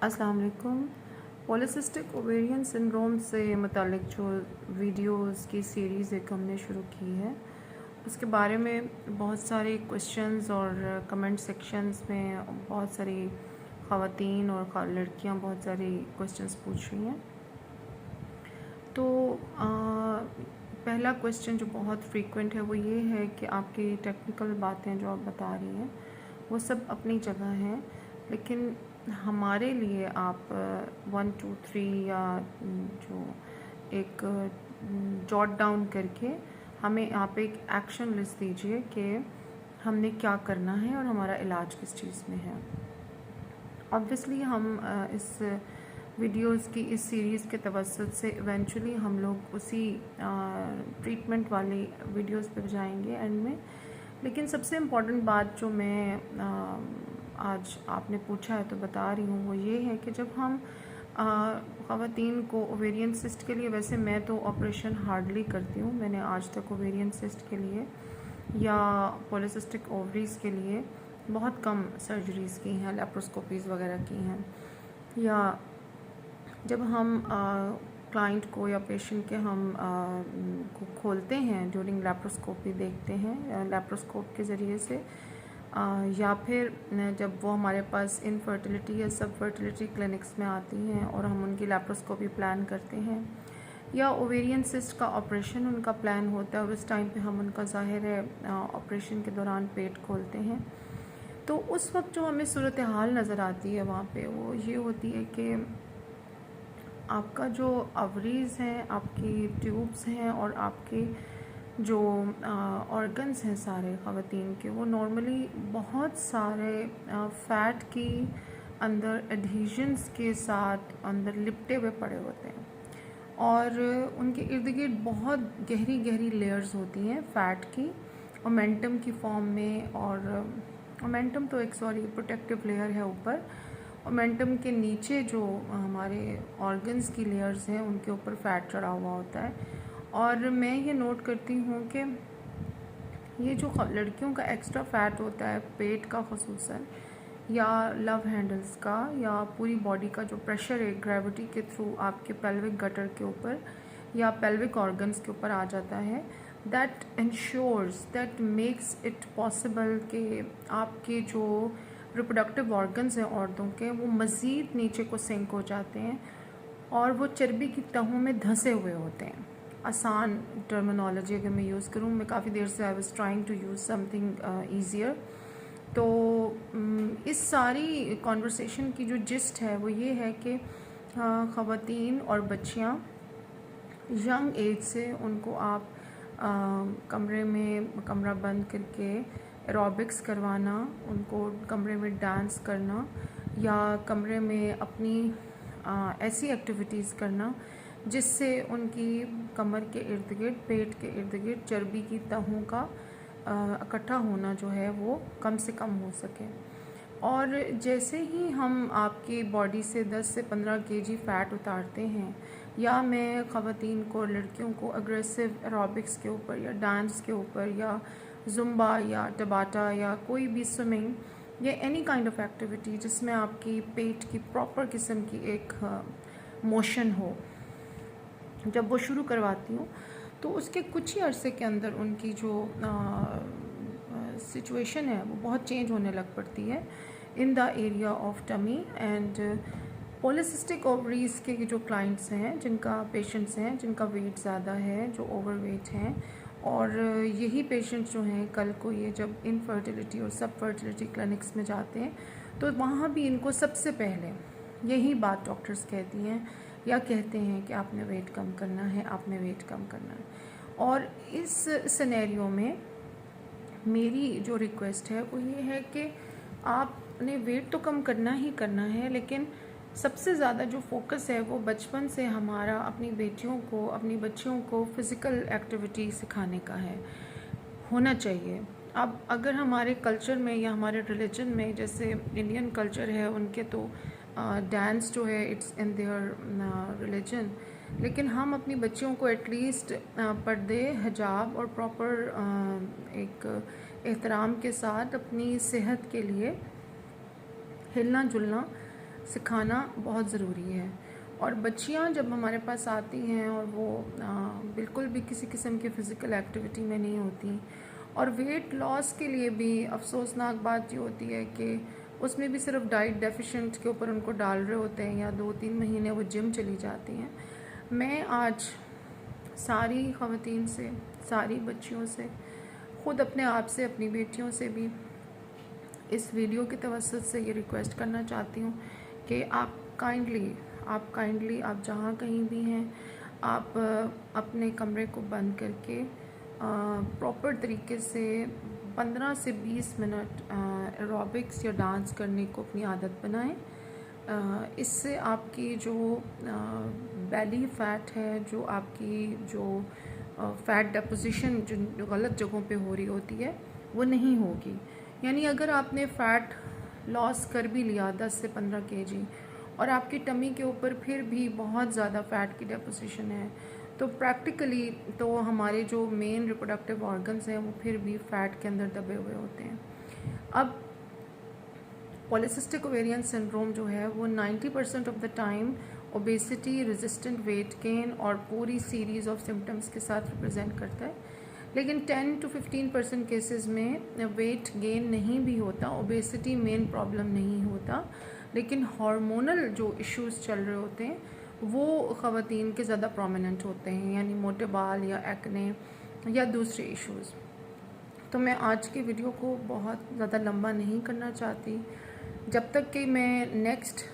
अस्सलाम वालेकुम। Polycystic ovarian syndrome से मुतालिक जो वीडियोस की सीरीज़ एक हमने शुरू की है, उसके बारे में बहुत सारे क्वेश्चंस और कमेंट सेक्शंस में बहुत सारी ख़वातीन और लड़कियां बहुत सारी क्वेश्चंस पूछ रही हैं। तो पहला क्वेश्चन जो बहुत फ्रीक्वेंट है वो ये है कि आपकी टेक्निकल बातें जो आप बता रही हैं वो सब अपनी जगह हैं, लेकिन हमारे लिए आप 1 2 3 या जो एक जॉट डाउन करके हमें आप एक एक्शन लिस्ट दीजिए कि हमने क्या करना है और हमारा इलाज किस चीज़ में है। ऑब्वियसली हम इस वीडियोस की इस सीरीज़ के तवज्जुद से इवेंचुअली हम लोग उसी ट्रीटमेंट वाली वीडियोस पे जाएंगे एंड में, लेकिन सबसे इम्पॉर्टेंट बात जो मैं आज आपने पूछा है तो बता रही हूँ वो ये है कि जब हम ख़वातीन को ओवेरियन सिस्ट के लिए, वैसे मैं तो ऑपरेशन हार्डली करती हूँ, मैंने आज तक ओवेरियन सिस्ट के लिए या पॉलीसिस्टिक ओवरीज़ के लिए बहुत कम सर्जरीज़ की हैं, लेप्रोस्कोपीज़ वगैरह की हैं। या जब हम क्लाइंट को या पेशेंट के हम को खोलते हैं ड्यूरिंग लेप्रोस्कोपी, देखते हैं लेप्रोस्कोप के ज़रिए से, या फिर जब वो हमारे पास इनफर्टिलिटी या सब फर्टिलिटी क्लिनिक्स में आती हैं और हम उनकी लेप्रोस्कोपी प्लान करते हैं, या ओवेरियन सिस्ट का ऑपरेशन उनका प्लान होता है और उस टाइम पे हम उनका ज़ाहिर है ऑपरेशन के दौरान पेट खोलते हैं, तो उस वक्त जो हमें सूरत हाल नज़र आती है वहाँ पे वो ये होती है कि आपका जो ओवरीज़ हैं, आपकी ट्यूब्स हैं और आपके जो ऑर्गन्स हैं सारे ख़वातीन के, वो नॉर्मली बहुत सारे फ़ैट की अंदर एडहेजन्स के साथ अंदर लिपटे हुए पड़े होते हैं और उनके इर्द गिर्द बहुत गहरी गहरी लेयर्स होती हैं फ़ैट की, ओमेंटम की फॉर्म में। और ओमेंटम तो एक प्रोटेक्टिव लेयर है ऊपर, ओमेंटम के नीचे जो हमारे ऑर्गन्स की लेयर्स हैं उनके ऊपर फ़ैट चढ़ा हुआ होता है। और मैं ये नोट करती हूँ कि ये जो लड़कियों का एक्स्ट्रा फ़ैट होता है पेट का ख़ुसूसन, या लव हैंडल्स का, या पूरी बॉडी का जो प्रेशर है ग्रेविटी के थ्रू आपके पेल्विक गटर के ऊपर या पेल्विक ऑर्गन्स के ऊपर आ जाता है, that ensures, that makes it possible कि आपके जो रिप्रोडक्टिव ऑर्गन्स हैं औरतों के, वो मज़ीद नीचे को सिंक हो जाते हैं और वो चर्बी की तहों में धंसे हुए होते हैं। आसान टर्मिनोलॉजी अगर मैं यूज़ करूँ, मैं काफ़ी देर से I was trying to use something easier. तो इस सारी कॉन्वर्सेशन की जो जिस्ट है वो ये है कि ख़वातीन और बच्चियाँ यंग एज से उनको आप कमरे में कमरा बंद करके एरोबिक्स करवाना, उनको कमरे में डांस करना या कमरे में अपनी ऐसी एक्टिविटीज़ करना जिससे उनकी कमर के इर्द गिर्द, पेट के इर्द गिर्द चर्बी की तहों का इकट्ठा होना जो है वो कम से कम हो सके। और जैसे ही हम आपकी बॉडी से 10 से 15 केजी फ़ैट उतारते हैं, या मैं ख़वातीन को, लड़कियों को अग्रेसिव एरोबिक्स के ऊपर या डांस के ऊपर या जुम्बा या टबाटा या कोई भी स्विमिंग या एनी काइंड ऑफ एक्टिविटी जिसमें आपकी पेट की प्रॉपर किस्म की एक मोशन हो, जब वो शुरू करवाती हूँ तो उसके कुछ ही अरसे के अंदर उनकी जो सिचुएशन है वो बहुत चेंज होने लग पड़ती है in the area of tummy. And polycystic ovaries के जो क्लाइंट्स हैं, जिनका पेशेंट्स हैं जिनका वेट ज़्यादा है, जो ओवरवेट हैं, और यही पेशेंट्स जो हैं कल को ये जब इनफर्टिलिटी और सब फर्टिलिटी क्लिनिक्स में जाते हैं तो वहाँ भी इनको सबसे पहले यही बात डॉक्टर्स कहती हैं या कहते हैं कि आपने वेट कम करना है, आपने वेट कम करना है। और इस सिनेरियो में मेरी जो रिक्वेस्ट है वो ये है कि आपने वेट तो कम करना ही करना है, लेकिन सबसे ज़्यादा जो फोकस है वो बचपन से हमारा अपनी बेटियों को, अपनी बच्चियों को फ़िज़िकल एक्टिविटी सिखाने का है, होना चाहिए। अब अगर हमारे कल्चर में या हमारे रिलीजन में, जैसे इंडियन कल्चर है उनके तो डांस जो है इट्स इन देयर रिलीजन, लेकिन हम अपनी बच्चियों को एटलीस्ट पर्दे, हिजाब और प्रॉपर एक एहतराम के साथ अपनी सेहत के लिए हिलना जुलना सिखाना बहुत ज़रूरी है। और बच्चियाँ जब हमारे पास आती हैं और वो बिल्कुल भी किसी किस्म की फ़िज़िकल एक्टिविटी में नहीं होती, और वेट लॉस के लिए भी अफसोसनाक बात ये होती है कि उसमें भी सिर्फ डाइट डेफिशिएंट के ऊपर उनको डाल रहे होते हैं, या 2-3 महीने वो जिम चली जाती हैं। मैं आज सारी ख़वातीन से, सारी बच्चियों से, ख़ुद अपने आप से, अपनी बेटियों से भी इस वीडियो की तवज्जुह से ये रिक्वेस्ट करना चाहती हूँ कि आप काइंडली आप जहाँ कहीं भी हैं, आप अपने कमरे को बंद करके प्रॉपर तरीके से 15 से 20 मिनट एरोबिक्स या डांस करने को अपनी आदत बनाएं। इससे आपकी जो बेली फ़ैट है, जो आपकी जो फ़ैट डेपोजिशन जो गलत जगहों पे हो रही होती है, वो नहीं होगी। यानी अगर आपने फ़ैट लॉस कर भी लिया 10 से 15 केजी और आपकी टमी के ऊपर फिर भी बहुत ज़्यादा फ़ैट की डेपोजिशन है, तो प्रैक्टिकली तो हमारे जो मेन रिप्रोडक्टिव ऑर्गन्स हैं वो फिर भी फ़ैट के अंदर दबे हुए होते हैं। अब पॉलीसिस्टिक ओवेरियन सिंड्रोम जो है वो 90% of the time obesity, resistant weight gain और पूरी सीरीज़ ऑफ सिम्टम्स के साथ रिप्रेजेंट करता है। लेकिन 10 to 15% केसेस में वेट गेन नहीं भी होता, ओबेसिटी मेन प्रॉब्लम नहीं होता, लेकिन हार्मोनल जो इश्यूज़ चल रहे होते हैं वो ख़वातीन के ज़्यादा प्रोमिनेंट होते हैं, यानी मोटे बाल या एक्ने या दूसरे इश्यूज़। तो मैं आज की वीडियो को बहुत ज़्यादा लंबा नहीं करना चाहती, जब तक कि मैं नेक्स्ट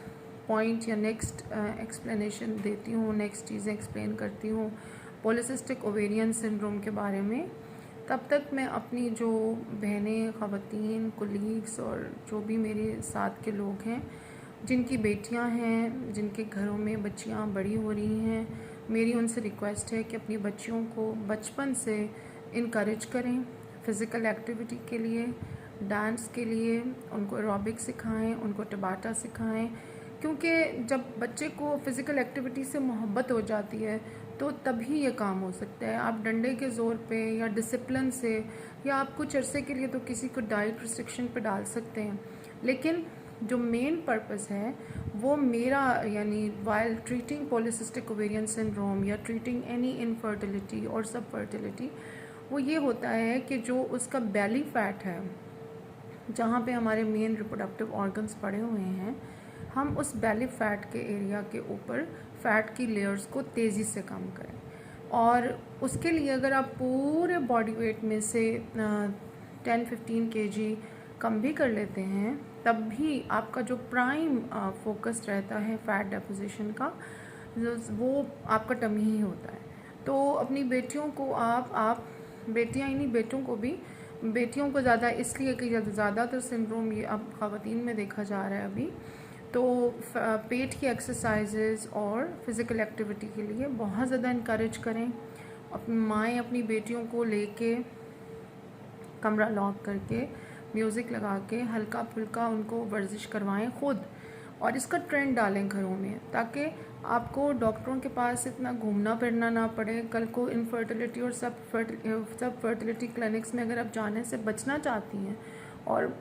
पॉइंट या नेक्स्ट एक्सप्लेनेशन देती हूँ, नेक्स्ट चीज़ें एक्सप्लेन करती हूँ पॉलीसिस्टिक ओवेरियन सिंड्रोम के बारे में, तब तक मैं अपनी जो बहनें, ख़वातीन, कोलीग्स और जो भी मेरे साथ के लोग हैं जिनकी बेटियां हैं, जिनके घरों में बच्चियां बड़ी हो रही हैं, मेरी उनसे रिक्वेस्ट है कि अपनी बच्चियों को बचपन से इनकरेज करें फ़िज़िकल एक्टिविटी के लिए, डांस के लिए, उनको एरोबिक्स सिखाएं, उनको टबाटा सिखाएं, क्योंकि जब बच्चे को फ़िज़िकल एक्टिविटी से मोहब्बत हो जाती है तो तभी ये काम हो सकता है। आप डंडे के ज़ोर पे या डिसिप्लिन से, या आप कुछ अरसे के लिए तो किसी को डाइट रिस्ट्रिक्शन पे डाल सकते हैं, लेकिन जो मेन पर्पस है वो मेरा, यानी while treating polycystic ovarian syndrome या ट्रीटिंग एनी इनफर्टिलिटी और सब फर्टिलिटी, वो ये होता है कि जो उसका बेली फ़ैट है, जहाँ पे हमारे मेन रिप्रोडक्टिव ऑर्गन्स पड़े हुए हैं, हम उस बेली फ़ैट के एरिया के ऊपर फ़ैट की लेयर्स को तेज़ी से कम करें। और उसके लिए अगर आप पूरे बॉडी वेट में से 10-15 केजी कम भी कर लेते हैं, तब भी आपका जो प्राइम फोकस रहता है फ़ैट डेपोजिशन का, वो आपका टमी ही होता है। तो अपनी बेटियों को आप बेटियां ही नहीं, बेटों को भी, बेटियों को ज़्यादा इसलिए कि ज़्यादातर सिंड्रोम ये अब ख़वातीन में देखा जा रहा है अभी, तो पेट की एक्सरसाइजेज और फिज़िकल एक्टिविटी के लिए बहुत ज़्यादा इनकरेज करें। अपनी माएँ अपनी बेटियों को लेके कमरा लॉक करके म्यूज़िक लगा के हल्का फुल्का उनको वर्जिश करवाएं खुद, और इसका ट्रेंड डालें घरों में, ताकि आपको डॉक्टरों के पास इतना घूमना फिरना ना पड़े। कल को इनफर्टिलिटी और सब फर्टिलिटी क्लिनिक्स में अगर आप जाने से बचना चाहती हैं और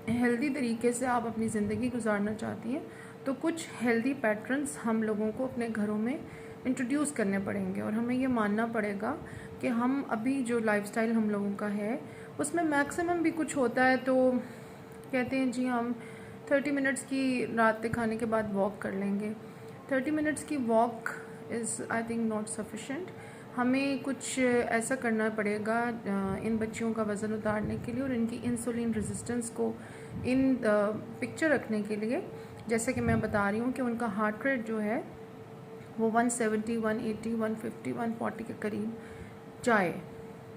हेल्दी तरीके से आप अपनी ज़िंदगी गुजारना चाहती हैं, तो कुछ हेल्दी पैटर्न्स हम लोगों को अपने घरों में इंट्रोड्यूस करने पड़ेंगे, और हमें ये मानना पड़ेगा कि हम अभी जो लाइफस्टाइल हम लोगों का है उसमें मैक्सिमम भी कुछ होता है, तो कहते हैं जी हम 30 मिनट्स की रात के खाने के बाद वॉक कर लेंगे। 30 मिनट्स की walk is I think not sufficient. हमें कुछ ऐसा करना पड़ेगा इन बच्चियों का वज़न उतारने के लिए और इनकी इंसुलिन रेजिस्टेंस को इन पिक्चर रखने के लिए। जैसे कि मैं बता रही हूँ कि उनका हार्ट रेट जो है वो 170, 180, 150, 140 के करीब जाए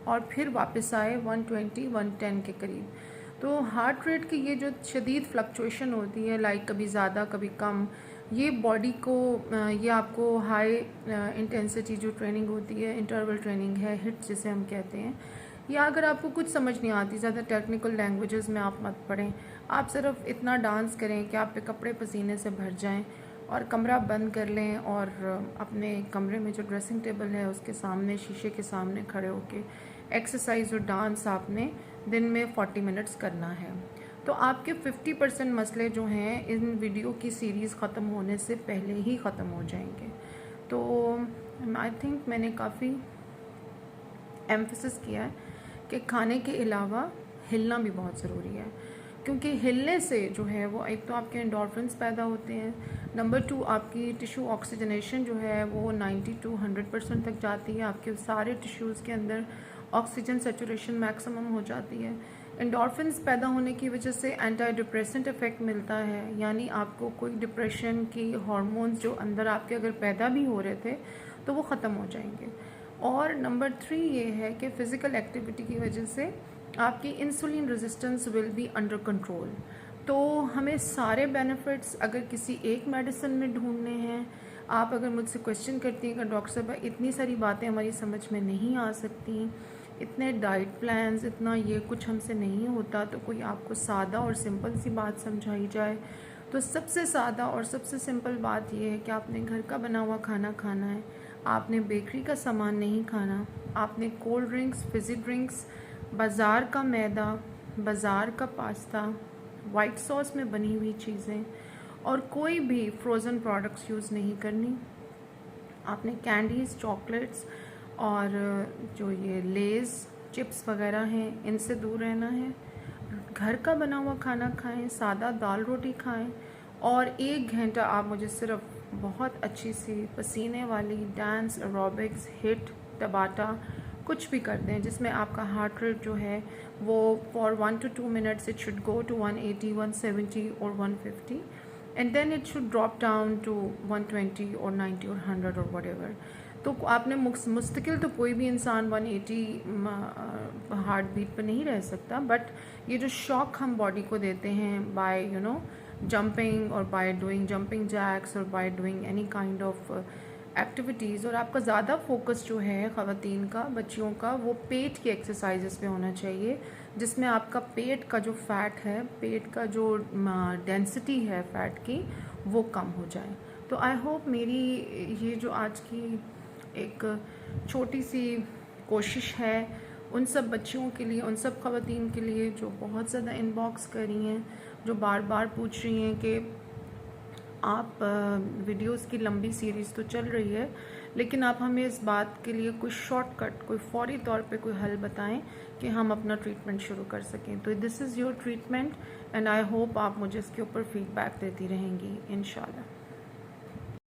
और फिर वापस आए 120, 110 के करीब। तो हार्ट रेट की ये जो शदीद फ्लक्चुएशन होती है, लाइक कभी ज़्यादा कभी कम, ये बॉडी को ये आपको हाई इंटेंसिटी जो ट्रेनिंग होती है, इंटरवल ट्रेनिंग है, हिट जिसे हम कहते हैं, या अगर आपको कुछ समझ नहीं आती, ज़्यादा टेक्निकल लैंग्वेजेस में आप मत पढ़ें, आप सिर्फ इतना डांस करें कि आप पे कपड़े पसीने से भर जाएं और कमरा बंद कर लें और अपने कमरे में जो ड्रेसिंग टेबल है उसके सामने, शीशे के सामने खड़े होके एक्सरसाइज और डांस आपने दिन में 40 मिनट्स करना है। तो आपके 50% मसले जो हैं इन वीडियो की सीरीज़ ख़त्म होने से पहले ही ख़त्म हो जाएंगे। तो आई थिंक मैंने काफ़ी एम्फसिस किया है कि खाने के अलावा हिलना भी बहुत ज़रूरी है, क्योंकि हिलने से जो है वो एक तो आपके एंडोर्फिन्स पैदा होते हैं, नंबर 2 आपकी टिश्यू ऑक्सीजनेशन जो है वो 90 to 100% तक जाती है, आपके सारे टिश्यूज़ के अंदर ऑक्सीजन सेचुरेशन मैक्सिमम हो जाती है। एंडोर्फिन्स पैदा होने की वजह से एंटी डिप्रेसेंट इफ़ेक्ट मिलता है, यानी आपको कोई डिप्रेशन की हार्मोन्स जो अंदर आपके अगर पैदा भी हो रहे थे तो वो ख़त्म हो जाएंगे। और नंबर 3 ये है कि फ़िज़िकल एक्टिविटी की वजह से आपकी insulin resistance will be under control. तो हमें सारे बेनिफिट्स अगर किसी एक मेडिसिन में ढूंढने हैं, आप अगर मुझसे क्वेश्चन करती हैं कि डॉक्टर साहब इतनी सारी बातें हमारी समझ में नहीं आ सकती, इतने डाइट प्लान्स, इतना ये कुछ हमसे नहीं होता, तो कोई आपको सादा और सिंपल सी बात समझाई जाए, तो सबसे सादा और सबसे सिंपल बात यह है कि आपने घर का बना हुआ खाना खाना है, आपने बेकरी का सामान नहीं खाना, आपने कोल्ड ड्रिंक्स, फिज़ी ड्रिंक्स, बाज़ार का मैदा, बाज़ार का पास्ता, वाइट सॉस में बनी हुई चीज़ें और कोई भी फ्रोज़न प्रोडक्ट्स यूज़ नहीं करनी। आपने कैंडीज़, चॉकलेट्स और जो ये लेज़ चिप्स वगैरह हैं इनसे दूर रहना है। घर का बना हुआ खाना खाएं, सादा दाल रोटी खाएं और 1 घंटा आप मुझे सिर्फ बहुत अच्छी सी पसीने वाली डांस, एरोबिक्स, हिट, टबाटा कुछ भी कर दें जिसमें आपका हार्ट रेट जो है वो for 1 to 2 minutes it should go to 180, 170 और 150 and then it should drop down to 120 और 90 और 100 और whatever। तो आपने मुस्तकिल तो कोई भी इंसान 180 हार्ट बीट पर नहीं रह सकता, बट ये जो शॉक हम बॉडी को देते हैं बाय जंपिंग और बाय डूइंग जंपिंग जैक्स और by doing any kind of activities, और आपका ज़्यादा फोकस जो है ख़वातीन का, बच्चियों का, वो पेट की एक्सरसाइजेस पे होना चाहिए, जिसमें आपका पेट का जो फ़ैट है, पेट का जो डेंसिटी है फ़ैट की, वो कम हो जाए। तो आई होप मेरी ये जो आज की एक छोटी सी कोशिश है उन सब बच्चियों के लिए, उन सब ख़वातीन के लिए जो बहुत ज़्यादा इनबॉक्स कर रही हैं, जो बार बार पूछ रही हैं कि आप वीडियोस की लंबी सीरीज़ तो चल रही है, लेकिन आप हमें इस बात के लिए कोई शॉर्टकट, कोई फौरी तौर पे कोई हल बताएं कि हम अपना ट्रीटमेंट शुरू कर सकें। तो this is your treatment and I hope आप मुझे इसके ऊपर फीडबैक देती रहेंगी इंशाल्लाह।